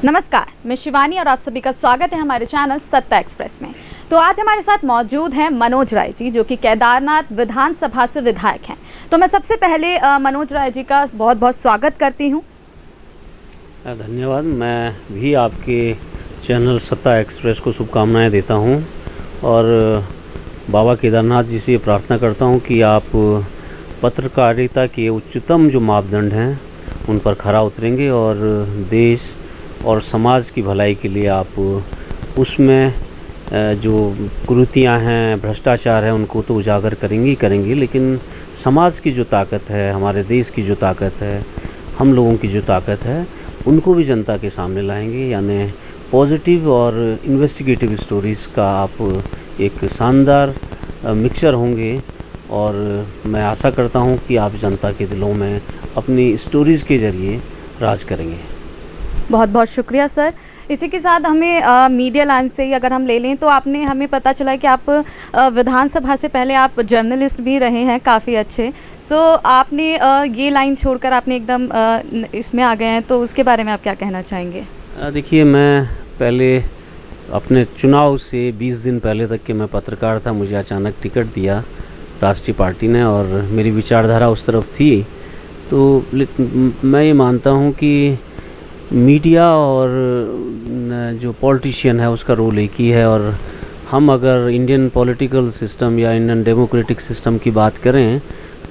नमस्कार, मैं शिवानी और आप सभी का स्वागत है हमारे चैनल सत्ता एक्सप्रेस में। तो आज हमारे साथ मौजूद हैं मनोज राय जी, जो कि केदारनाथ विधानसभा से विधायक हैं। तो मैं सबसे पहले मनोज राय जी का बहुत बहुत स्वागत करती हूं। धन्यवाद। मैं भी आपके चैनल सत्ता एक्सप्रेस को शुभकामनाएं देता हूं और बाबा केदारनाथ जी से प्रार्थना करता हूं कि आप पत्रकारिता के उच्चतम जो मापदंड हैं उन पर खरा उतरेंगे और देश और समाज की भलाई के लिए आप उसमें जो कुरीतियाँ हैं, भ्रष्टाचार है, उनको तो उजागर करेंगे, लेकिन समाज की जो ताकत है, हमारे देश की जो ताकत है, हम लोगों की जो ताकत है, उनको भी जनता के सामने लाएंगे। यानी पॉजिटिव और इन्वेस्टिगेटिव स्टोरीज़ का आप एक शानदार मिक्सचर होंगे और मैं आशा करता हूं कि आप जनता के दिलों में अपनी स्टोरीज़ के ज़रिए राज करेंगे। बहुत बहुत शुक्रिया सर। इसी के साथ हमें मीडिया लाइन से ही अगर हम ले लें तो आपने हमें पता चला कि आप विधानसभा से पहले आप जर्नलिस्ट भी रहे हैं काफ़ी अच्छे। सो आपने ये लाइन छोड़कर आपने एकदम इसमें आ गए हैं, तो उसके बारे में आप क्या कहना चाहेंगे? देखिए, मैं पहले अपने चुनाव से 20 दिन पहले तक के मैं पत्रकार था। मुझे अचानक टिकट दिया राष्ट्रीय पार्टी ने और मेरी विचारधारा उस तरफ थी। तो मैं ये मानता हूँ कि मीडिया और जो पॉलिटिशियन है उसका रोल एक ही है। और हम अगर इंडियन पॉलिटिकल सिस्टम या इंडियन डेमोक्रेटिक सिस्टम की बात करें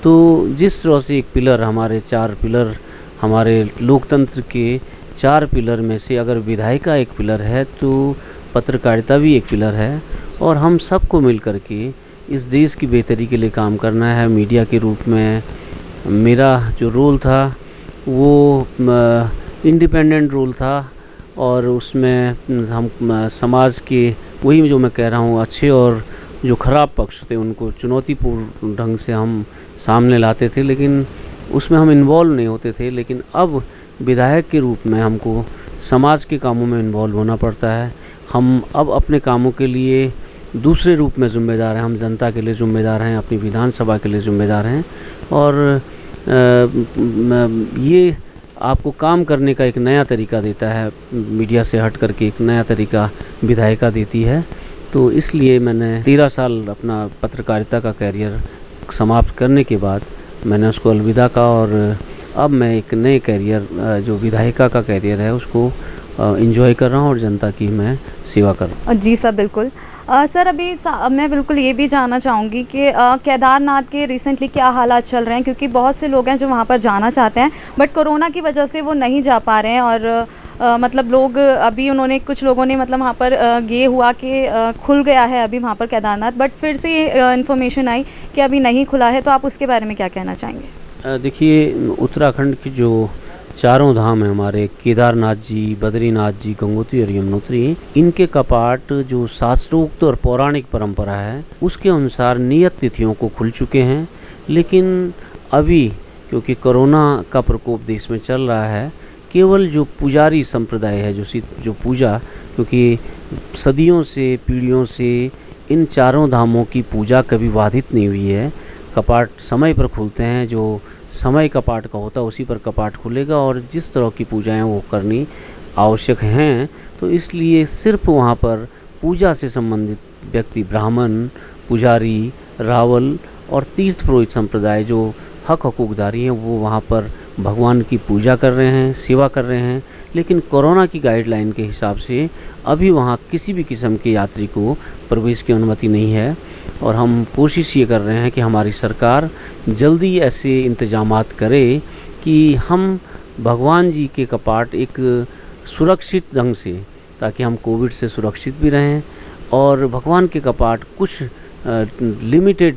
तो जिस तरह से एक पिलर, हमारे 4 पिलर, हमारे लोकतंत्र के 4 पिलर में से अगर विधायिका एक पिलर है तो पत्रकारिता भी एक पिलर है। और हम सबको मिल कर के इस देश की बेहतरी के लिए काम करना है। मीडिया के रूप में मेरा जो रोल था वो इंडिपेंडेंट रोल था और उसमें हम समाज के वही जो मैं कह रहा हूँ अच्छे और जो ख़राब पक्ष थे उनको चुनौतीपूर्ण ढंग से हम सामने लाते थे, लेकिन उसमें हम इन्वॉल्व नहीं होते थे। लेकिन अब विधायक के रूप में हमको समाज के कामों में इन्वॉल्व होना पड़ता है। हम अब अपने कामों के लिए दूसरे रूप में ज़िम्मेदार हैं। हम जनता के लिए ज़िम्मेदार हैं, अपनी विधानसभा के लिए ज़िम्मेदार हैं और ये आपको काम करने का एक नया तरीका देता है। मीडिया से हट करके एक नया तरीका विधायिका देती है। तो इसलिए मैंने 13 साल अपना पत्रकारिता का कैरियर समाप्त करने के बाद मैंने उसको अलविदा कहा और अब मैं एक नए कैरियर जो विधायिका का कैरियर है उसको एंजॉय कर रहा हूँ और जनता की मैं सेवा कर रहा हूँ। जी सर, बिल्कुल। सर अभी मैं बिल्कुल ये भी जानना चाहूँगी कि केदारनाथ के रिसेंटली क्या हालात चल रहे हैं, क्योंकि बहुत से लोग हैं जो वहाँ पर जाना चाहते हैं बट कोरोना की वजह से वो नहीं जा पा रहे हैं। और मतलब लोग अभी उन्होंने कुछ लोगों ने मतलब वहाँ पर ये हुआ कि खुल गया है अभी वहाँ पर केदारनाथ, बट फिर से ये इन्फॉर्मेशन आई कि अभी नहीं खुला है। तो आप उसके बारे में क्या कहना चाहेंगे? देखिए, उत्तराखंड की जो 4 धाम है हमारे, केदारनाथ जी, बद्रीनाथ जी, गंगोत्री और यमुनोत्री, इनके कपाट जो शास्त्रोक्त और पौराणिक परंपरा है उसके अनुसार नियत तिथियों को खुल चुके हैं। लेकिन अभी क्योंकि कोरोना का प्रकोप देश में चल रहा है, केवल जो पुजारी संप्रदाय है, जो पूजा, क्योंकि सदियों से, पीढ़ियों से इन 4 धामों की पूजा कभी बाधित नहीं हुई है। कपाट समय पर खुलते हैं, जो समय कपाट का होता है उसी पर कपाट खुलेगा और जिस तरह की पूजाएं वो करनी आवश्यक हैं। तो इसलिए सिर्फ वहाँ पर पूजा से संबंधित व्यक्ति, ब्राह्मण, पुजारी, रावल और तीर्थ पुरोहित संप्रदाय जो हकूकदारी हैं वो वहाँ पर भगवान की पूजा कर रहे हैं, सेवा कर रहे हैं। लेकिन कोरोना की गाइडलाइन के हिसाब से अभी वहाँ किसी भी किस्म के यात्री को प्रवेश की अनुमति नहीं है। और हम कोशिश ये कर रहे हैं कि हमारी सरकार जल्दी ऐसे इंतजामात करे कि हम भगवान जी के कपाट एक सुरक्षित ढंग से, ताकि हम कोविड से सुरक्षित भी रहें और भगवान के कपाट कुछ लिमिटेड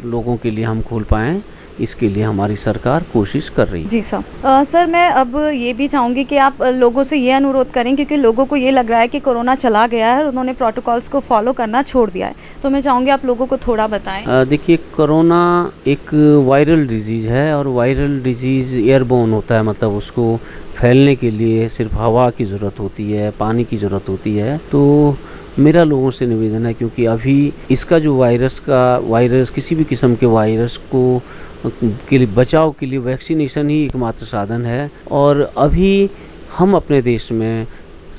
लोगों के लिए हम खोल पाएँ, इसके लिए हमारी सरकार कोशिश कर रही है। जी सर। सर मैं अब ये भी चाहूँगी कि आप लोगों से ये अनुरोध करें, क्योंकि लोगों को ये लग रहा है कि कोरोना चला गया है और उन्होंने प्रोटोकॉल्स को फॉलो करना छोड़ दिया है। तो मैं चाहूँगी आप लोगों को थोड़ा बताएं। देखिए, कोरोना एक वायरल डिजीज़ है और वायरल डिजीज़ एयरबोर्न होता है, मतलब उसको फैलने के लिए सिर्फ हवा की ज़रूरत होती है, पानी की ज़रूरत होती है। तो मेरा लोगों से निवेदन है, क्योंकि अभी इसका जो वायरस किसी भी किस्म के वायरस को के लिए बचाव के लिए वैक्सीनेशन ही एकमात्र साधन है। और अभी हम अपने देश में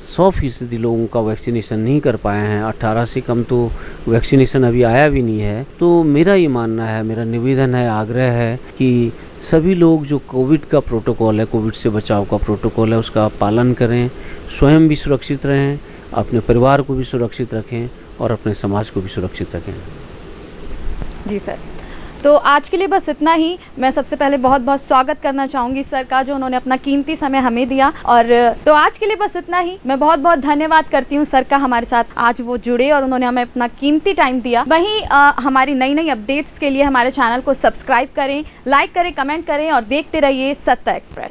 100% लोगों का वैक्सीनेशन नहीं कर पाए हैं। 18 से कम तो वैक्सीनेशन अभी आया भी नहीं है। तो मेरा ये मानना है, मेरा निवेदन है, आग्रह है कि सभी लोग जो कोविड का प्रोटोकॉल है, कोविड से बचाव का प्रोटोकॉल है, उसका पालन करें, स्वयं भी सुरक्षित रहें, अपने परिवार को भी सुरक्षित रखें और अपने समाज को भी सुरक्षित रखें। जी सर, तो आज के लिए बस इतना ही। मैं सबसे पहले बहुत बहुत स्वागत करना चाहूँगी सर का, जो उन्होंने अपना कीमती समय हमें दिया। और तो आज के लिए बस इतना ही। मैं बहुत बहुत धन्यवाद करती हूँ सर का, हमारे साथ आज वो जुड़े और उन्होंने हमें अपना कीमती टाइम दिया। वहीं हमारी नई नई अपडेट्स के लिए हमारे चैनल को सब्सक्राइब करें, लाइक करें, कमेंट करें और देखते रहिए सत्ता एक्सप्रेस।